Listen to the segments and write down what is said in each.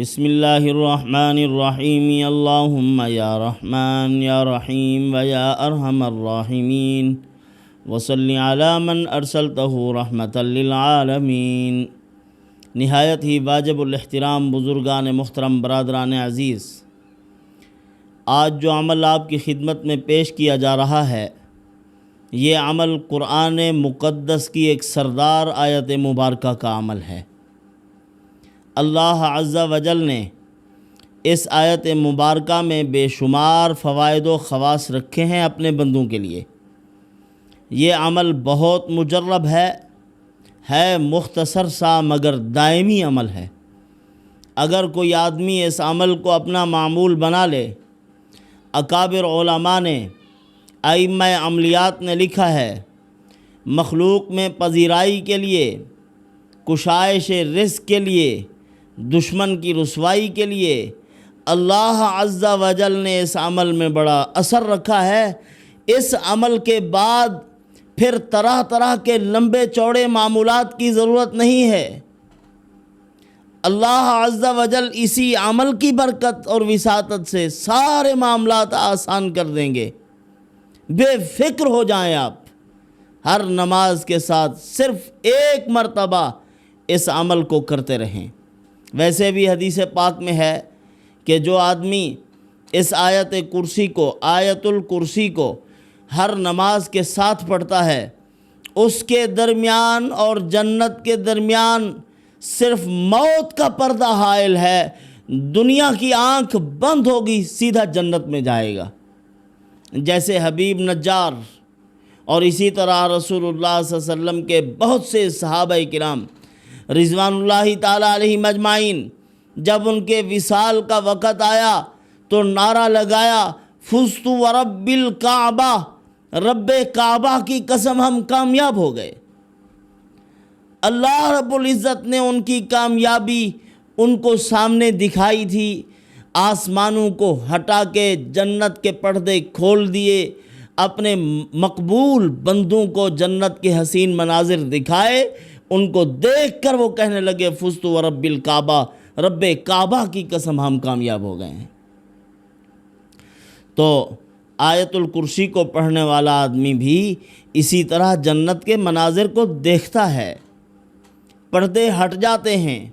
بسم اللہ الرحمن الرحیم اللہم یا رحمن یا رحیم و یا ارحم الراحمین وصلی علی من ارسلتہ رحمتا للعالمین۔ نہایت ہی واجب الاحترام بزرگان محترم، برادران عزیز، آج جو عمل آپ کی خدمت میں پیش کیا جا رہا ہے، یہ عمل قرآن مقدس کی ایک سردار آیت مبارکہ کا عمل ہے۔ اللہ عز و جل نے اس آیت مبارکہ میں بے شمار فوائد و خواص رکھے ہیں اپنے بندوں کے لیے۔ یہ عمل بہت مجرب ہے مختصر سا مگر دائمی عمل ہے۔ اگر کوئی آدمی اس عمل کو اپنا معمول بنا لے، اکابر علماء نے، ائمہ عملیات نے لکھا ہے، مخلوق میں پذیرائی کے لیے، کشائش رزق کے لیے، دشمن کی رسوائی کے لیے اللہ عز و جل نے اس عمل میں بڑا اثر رکھا ہے۔ اس عمل کے بعد پھر طرح طرح کے لمبے چوڑے معمولات کی ضرورت نہیں ہے۔ اللہ عز و جل اسی عمل کی برکت اور وساطت سے سارے معاملات آسان کر دیں گے۔ بے فکر ہو جائیں آپ، ہر نماز کے ساتھ صرف ایک مرتبہ اس عمل کو کرتے رہیں۔ ویسے بھی حدیث پاک میں ہے کہ جو آدمی اس آیت کرسی کو، آیت الکرسی کو ہر نماز کے ساتھ پڑھتا ہے، اس کے درمیان اور جنت کے درمیان صرف موت کا پردہ حائل ہے۔ دنیا کی آنکھ بند ہوگی، سیدھا جنت میں جائے گا۔ جیسے حبیب نجار اور اسی طرح رسول اللہ صلی اللہ علیہ وسلم کے بہت سے صحابہ کرام رضوان اللہ تعالیٰ علیہم اجمعین، جب ان کے وصال کا وقت آیا تو نعرہ لگایا، فزت ورب الکعبہ، رب کعبہ کی قسم ہم کامیاب ہو گئے۔ اللہ رب العزت نے ان کی کامیابی ان کو سامنے دکھائی تھی۔ آسمانوں کو ہٹا کے جنت کے پردے کھول دیے، اپنے مقبول بندوں کو جنت کے حسین مناظر دکھائے۔ ان کو دیکھ کر وہ کہنے لگے، فزت ورب الکعبہ، رب کعبہ کی قسم ہم کامیاب ہو گئے ہیں۔ تو آیت الکرسی کو پڑھنے والا آدمی بھی اسی طرح جنت کے مناظر کو دیکھتا ہے۔ پردے ہٹ جاتے ہیں،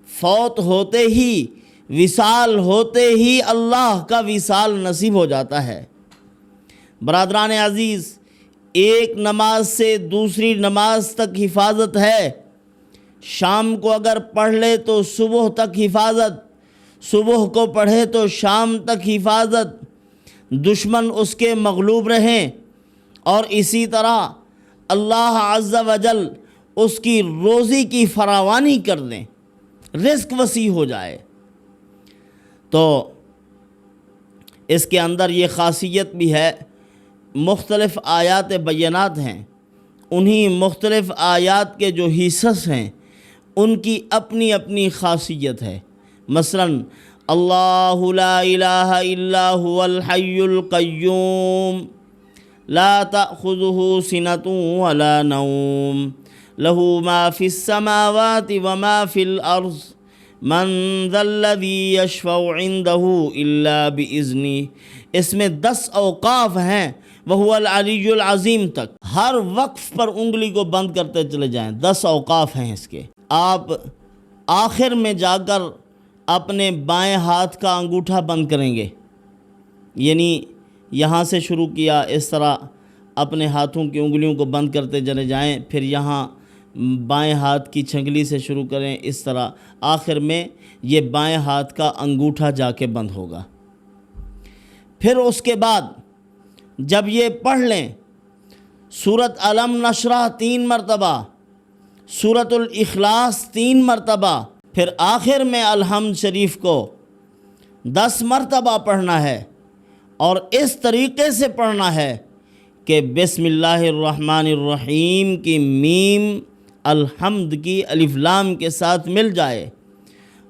فوت ہوتے ہی، وصال ہوتے ہی اللہ کا وصال نصیب ہو جاتا ہے۔ برادران عزیز، ایک نماز سے دوسری نماز تک حفاظت ہے۔ شام کو اگر پڑھ لے تو صبح تک حفاظت، صبح کو پڑھے تو شام تک حفاظت، دشمن اس کے مغلوب رہیں، اور اسی طرح اللہ عز و جل اس کی روزی کی فراوانی کر دیں، رزق وسیع ہو جائے۔ تو اس کے اندر یہ خاصیت بھی ہے، مختلف آیات بینات ہیں، انہی مختلف آیات کے جو حصص ہیں ان کی اپنی اپنی خاصیت ہے۔ مثلا اللہ لا الہ الا هو الحی القیوم لا تأخذہ سنۃ ولا نوم لہ ما فی السماوات وما فی الارض من ذا الذی یشفع عندہ الا بإذنہ۔ اس میں 10 اوقاف ہیں، وہو العلی العظیم تک، ہر وقف پر انگلی کو بند کرتے چلے جائیں۔ 10 اوقاف ہیں اس کے۔ آپ آخر میں جا کر اپنے بائیں ہاتھ کا انگوٹھا بند کریں گے، یعنی یہاں سے شروع کیا، اس طرح اپنے ہاتھوں کی انگلیوں کو بند کرتے چلے جائیں، پھر یہاں بائیں ہاتھ کی چھنگلی سے شروع کریں، اس طرح آخر میں یہ بائیں ہاتھ کا انگوٹھا جا کے بند ہوگا۔ پھر اس کے بعد جب یہ پڑھ لیں، سورۃ علم نشرح 3 مرتبہ، سورۃ الاخلاص 3 مرتبہ، پھر آخر میں الحمد شریف کو 10 مرتبہ پڑھنا ہے، اور اس طریقے سے پڑھنا ہے کہ بسم اللہ الرحمن الرحیم کی میم الحمد کی الف لام کے ساتھ مل جائے،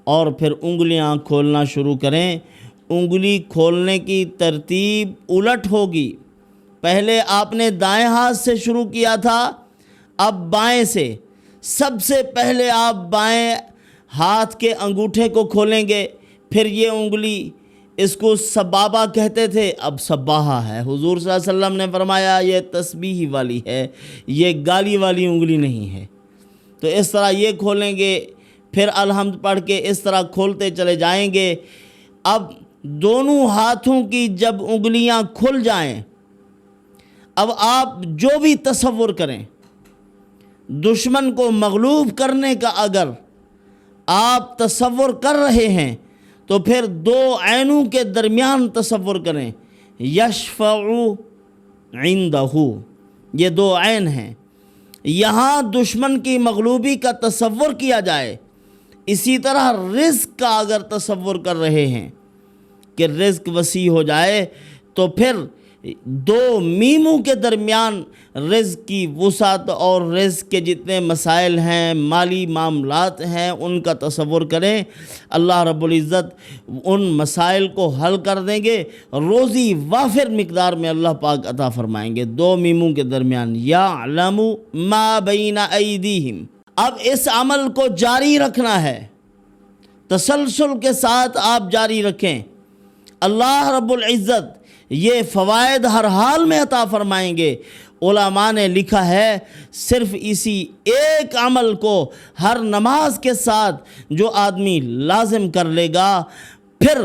اور پھر انگلیاں کھولنا شروع کریں۔ انگلی کھولنے کی ترتیب الٹ ہوگی، پہلے آپ نے دائیں ہاتھ سے شروع کیا تھا، اب بائیں سے۔ سب سے پہلے آپ بائیں ہاتھ کے انگوٹھے کو کھولیں گے، پھر یہ انگلی، اس کو سبابہ کہتے تھے، اب سباہا ہے۔ حضور صلی اللہ علیہ وسلم نے فرمایا یہ تسبیح والی ہے، یہ گالی والی انگلی نہیں ہے۔ تو اس طرح یہ کھولیں گے، پھر الحمد پڑھ کے اس طرح کھولتے چلے جائیں گے۔ اب دونوں ہاتھوں کی جب انگلیاں کھل جائیں، اب آپ جو بھی تصور کریں، دشمن کو مغلوب کرنے کا اگر آپ تصور کر رہے ہیں تو پھر دو عینوں کے درمیان تصور کریں، یشفع عندہ، یہ دو عین ہیں، یہاں دشمن کی مغلوبی کا تصور کیا جائے۔ اسی طرح رزق کا اگر تصور کر رہے ہیں کہ رزق وسیع ہو جائے تو پھر دو میموں کے درمیان رزق کی وسعت اور رزق کے جتنے مسائل ہیں، مالی معاملات ہیں، ان کا تصور کریں۔ اللہ رب العزت ان مسائل کو حل کر دیں گے، روزی وافر مقدار میں اللہ پاک عطا فرمائیں گے۔ دو میموں کے درمیان یعلم ما بین ایدیہم۔ اب اس عمل کو جاری رکھنا ہے، تسلسل کے ساتھ آپ جاری رکھیں۔ اللہ رب العزت یہ فوائد ہر حال میں عطا فرمائیں گے۔ علماء نے لکھا ہے صرف اسی ایک عمل کو ہر نماز کے ساتھ جو آدمی لازم کر لے گا، پھر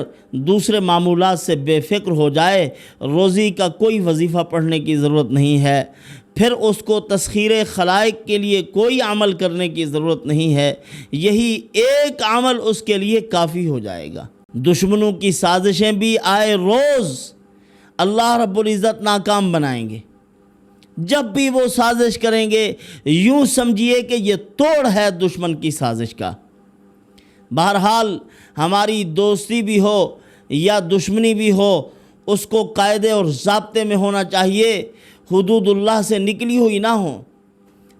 دوسرے معمولات سے بے فکر ہو جائے، روزی کا کوئی وظیفہ پڑھنے کی ضرورت نہیں ہے، پھر اس کو تسخیر خلائق کے لیے کوئی عمل کرنے کی ضرورت نہیں ہے، یہی ایک عمل اس کے لیے کافی ہو جائے گا۔ دشمنوں کی سازشیں بھی آئے روز اللہ رب العزت ناکام بنائیں گے۔ جب بھی وہ سازش کریں گے، یوں سمجھیے کہ یہ توڑ ہے دشمن کی سازش کا۔ بہرحال ہماری دوستی بھی ہو یا دشمنی بھی ہو، اس کو قاعدے اور ضابطے میں ہونا چاہیے، حدود اللہ سے نکلی ہوئی نہ ہو۔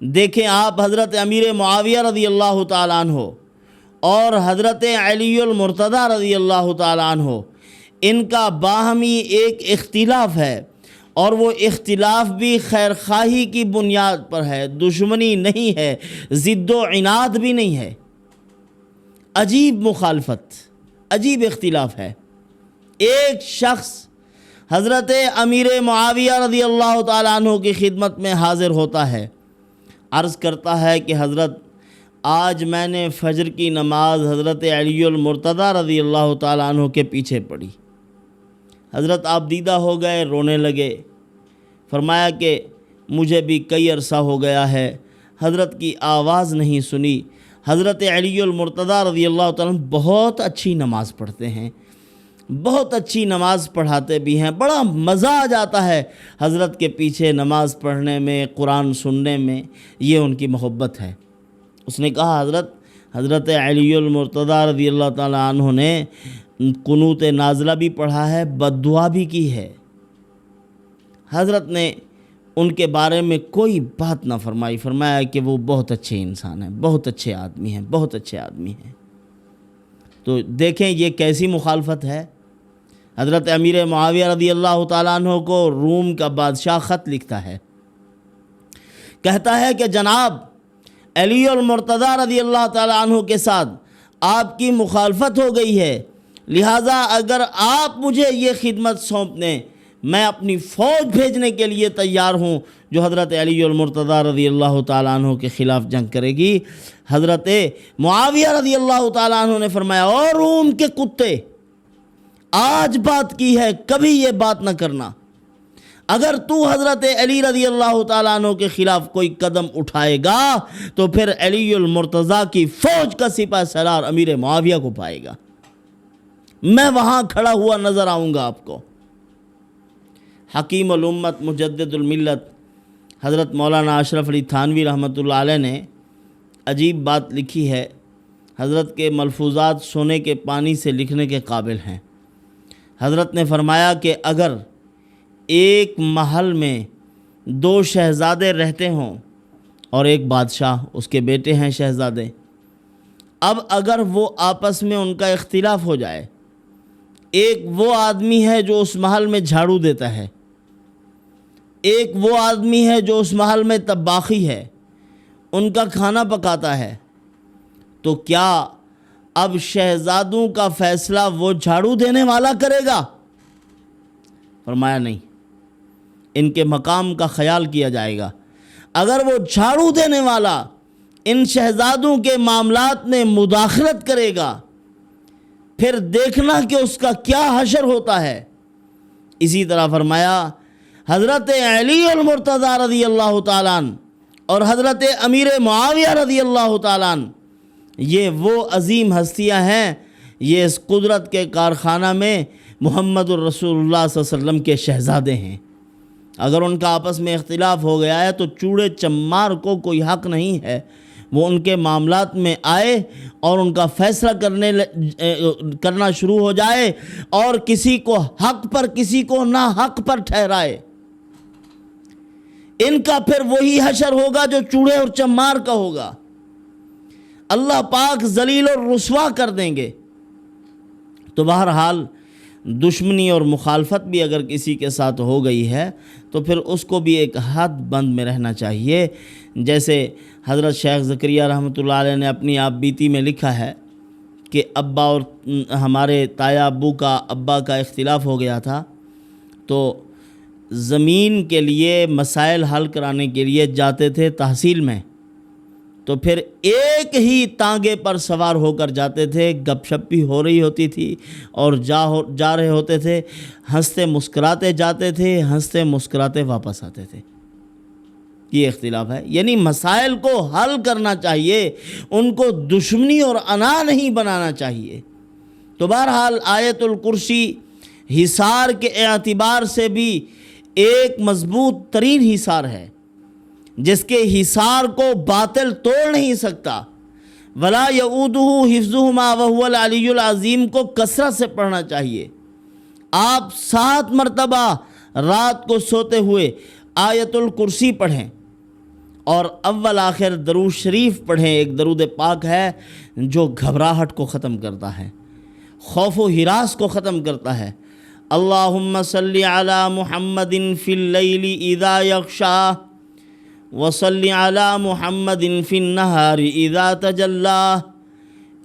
دیکھیں آپ حضرت امیر معاویہ رضی اللہ تعالیٰ عنہ اور حضرت علی المرتضیٰ رضی اللہ تعالیٰ عنہ، ان کا باہمی ایک اختلاف ہے، اور وہ اختلاف بھی خیر خواہی کی بنیاد پر ہے، دشمنی نہیں ہے، ضد و عناد بھی نہیں ہے۔ عجیب مخالفت، عجیب اختلاف ہے۔ ایک شخص حضرت امیر معاویہ رضی اللہ تعالیٰ عنہ کی خدمت میں حاضر ہوتا ہے، عرض کرتا ہے کہ حضرت آج میں نے فجر کی نماز حضرت علی المرتضیٰ رضی اللہ تعالیٰ عنہ کے پیچھے پڑھی۔ حضرت آپ دیدہ ہو گئے، رونے لگے، فرمایا کہ مجھے بھی کئی عرصہ ہو گیا ہے حضرت کی آواز نہیں سنی۔ حضرت علی المرتضیٰ رضی اللہ تعالیٰ عنہ بہت اچھی نماز پڑھتے ہیں، بہت اچھی نماز پڑھاتے بھی ہیں، بڑا مزہ آ جاتا ہے حضرت کے پیچھے نماز پڑھنے میں، قرآن سننے میں، یہ ان کی محبت ہے۔ اس نے کہا حضرت علی المرتضیٰ رضی اللہ تعالیٰ عنہ نے قنوت نازلہ بھی پڑھا ہے، بد دعا بھی کی ہے، حضرت نے ان کے بارے میں کوئی بات نہ فرمائی، فرمایا کہ وہ بہت اچھے انسان ہیں، بہت اچھے آدمی ہیں، بہت اچھے آدمی ہیں۔ تو دیکھیں یہ کیسی مخالفت ہے۔ حضرت امیر معاویہ رضی اللہ تعالیٰ عنہ کو روم کا بادشاہ خط لکھتا ہے، کہتا ہے کہ جناب علی المرتضیٰ رضی اللہ تعالیٰ عنہ کے ساتھ آپ کی مخالفت ہو گئی ہے، لہٰذا اگر آپ مجھے یہ خدمت سونپ دیں، میں اپنی فوج بھیجنے کے لیے تیار ہوں جو حضرت علی المرتضیٰ رضی اللہ تعالیٰ عنہ کے خلاف جنگ کرے گی۔ حضرت معاویہ رضی اللہ تعالیٰ عنہ نے فرمایا، اور روم کے کتے، آج بات کی ہے، کبھی یہ بات نہ کرنا، اگر تو حضرت علی رضی اللہ تعالیٰ عنہ کے خلاف کوئی قدم اٹھائے گا تو پھر علی المرتضیٰ کی فوج کا سپہ سالار امیر معاویہ کو پائے گا، میں وہاں کھڑا ہوا نظر آؤں گا آپ کو۔ حکیم الامت مجدد الملت حضرت مولانا اشرف علی تھانوی رحمۃ اللہ علیہ نے عجیب بات لکھی ہے، حضرت کے ملفوظات سونے کے پانی سے لکھنے کے قابل ہیں۔ حضرت نے فرمایا کہ اگر ایک محل میں دو شہزادے رہتے ہوں اور ایک بادشاہ، اس کے بیٹے ہیں شہزادے، اب اگر وہ آپس میں ان کا اختلاف ہو جائے، ایک وہ آدمی ہے جو اس محل میں جھاڑو دیتا ہے، ایک وہ آدمی ہے جو اس محل میں طباخی ہے، ان کا کھانا پکاتا ہے، تو کیا اب شہزادوں کا فیصلہ وہ جھاڑو دینے والا کرے گا؟ فرمایا نہیں، ان کے مقام کا خیال کیا جائے گا۔ اگر وہ جھاڑو دینے والا ان شہزادوں کے معاملات میں مداخلت کرے گا، پھر دیکھنا کہ اس کا کیا حشر ہوتا ہے۔ اسی طرح فرمایا حضرت علی المرتضیٰ رضی اللہ تعالیٰ عنہ اور حضرت امیر معاویہ رضی اللہ تعالیٰ عنہ، یہ وہ عظیم ہستیاں ہیں، یہ اس قدرت کے کارخانہ میں محمد الرسول اللہ صلی اللہ علیہ وسلم کے شہزادے ہیں۔ اگر ان کا آپس میں اختلاف ہو گیا ہے تو چوڑے چمار کو کوئی حق نہیں ہے وہ ان کے معاملات میں آئے اور ان کا فیصلہ کرنا شروع ہو جائے اور کسی کو حق پر کسی کو نا حق پر ٹھہرائے۔ ان کا پھر وہی حشر ہوگا جو چوڑے اور چمار کا ہوگا۔ اللہ پاک ذلیل اور رسوا کر دیں گے۔ تو بہرحال دشمنی اور مخالفت بھی اگر کسی کے ساتھ ہو گئی ہے تو پھر اس کو بھی ایک حد بند میں رہنا چاہیے۔ جیسے حضرت شیخ زکریا رحمۃ اللہ علیہ نے اپنی آپ بیتی میں لکھا ہے کہ ابا اور ہمارے تایا ابو کا ابا کا اختلاف ہو گیا تھا، تو زمین کے لیے مسائل حل کرانے کے لیے جاتے تھے تحصیل میں، تو پھر ایک ہی تانگے پر سوار ہو کر جاتے تھے، گپ شپ بھی ہو رہی ہوتی تھی اور جا رہے ہوتے تھے، ہنستے مسکراتے جاتے تھے، ہنستے مسکراتے واپس آتے تھے۔ یہ اختلاف ہے، یعنی مسائل کو حل کرنا چاہیے، ان کو دشمنی اور انا نہیں بنانا چاہیے۔ تو بہرحال آیت الکرسی حصار کے اعتبار سے بھی ایک مضبوط ترین حصار ہے، جس کے حصار کو باطل توڑ نہیں سکتا۔ ولا یعودہ حفظہما وہو العلی العظیم کو کثرت سے پڑھنا چاہیے۔ آپ 7 مرتبہ رات کو سوتے ہوئے آیت الکرسی پڑھیں اور اول آخر درود شریف پڑھیں۔ ایک درود پاک ہے جو گھبراہٹ کو ختم کرتا ہے، خوف و ہراس کو ختم کرتا ہے۔ اللہم صلی علی محمد فی اللیل اذا یغشا وصلی علی محمد فی النہار اذا تجلی۔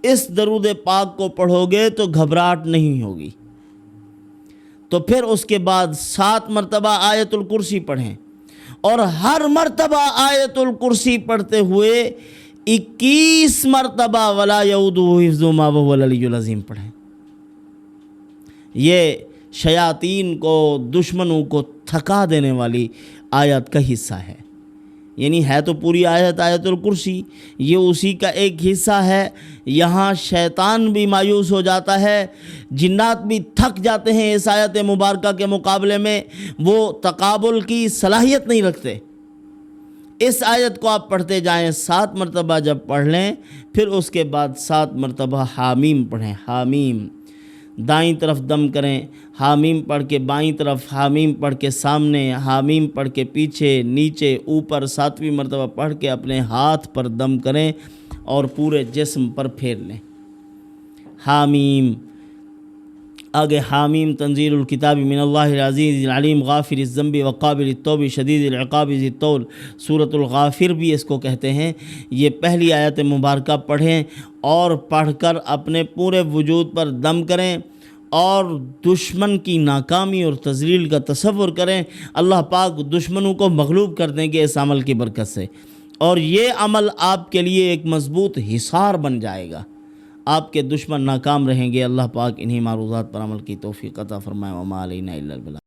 اس درود پاک کو پڑھو گے تو گھبراہٹ نہیں ہوگی۔ تو پھر اس کے بعد 7 مرتبہ آیت الکرسی پڑھیں اور ہر مرتبہ آیت الکرسی پڑھتے ہوئے 21 مرتبہ ولا یعودہ حفظہما وہو العلی العظیم پڑھیں۔ یہ شیاطین کو، دشمنوں کو تھکا دینے والی آیت کا حصہ ہے۔ یعنی ہے تو پوری آیت الکرسی، یہ اسی کا ایک حصہ ہے۔ یہاں شیطان بھی مایوس ہو جاتا ہے، جنات بھی تھک جاتے ہیں اس آیت مبارکہ کے مقابلے میں، وہ تقابل کی صلاحیت نہیں رکھتے۔ اس آیت کو آپ پڑھتے جائیں، 7 مرتبہ جب پڑھ لیں پھر اس کے بعد 7 مرتبہ حامیم پڑھیں۔ حامیم، دائیں طرف دم کریں، حامیم پڑھ کے بائیں طرف، حامیم پڑھ کے سامنے، حامیم پڑھ کے پیچھے، نیچے، اوپر 7ویں مرتبہ پڑھ کے اپنے ہاتھ پر دم کریں اور پورے جسم پر پھیر لیں۔ حامیم، آگے حامیم تنزیل الکتاب من اللہ العزیز العلیم غافر الذنب وقابل التوب شدید العقاب ذی الطول، سورۃ الغافر بھی اس کو کہتے ہیں۔ یہ پہلی آیت مبارکہ پڑھیں اور پڑھ کر اپنے پورے وجود پر دم کریں اور دشمن کی ناکامی اور تذلیل کا تصور کریں۔ اللہ پاک دشمنوں کو مغلوب کر دیں گے اس عمل کی برکت سے، اور یہ عمل آپ کے لیے ایک مضبوط حصار بن جائے گا۔ آپ کے دشمن ناکام رہیں گے۔ اللہ پاک انہی معروضات پر عمل کی توفیق عطا فرمائے۔ وما علینا الا البلاغ۔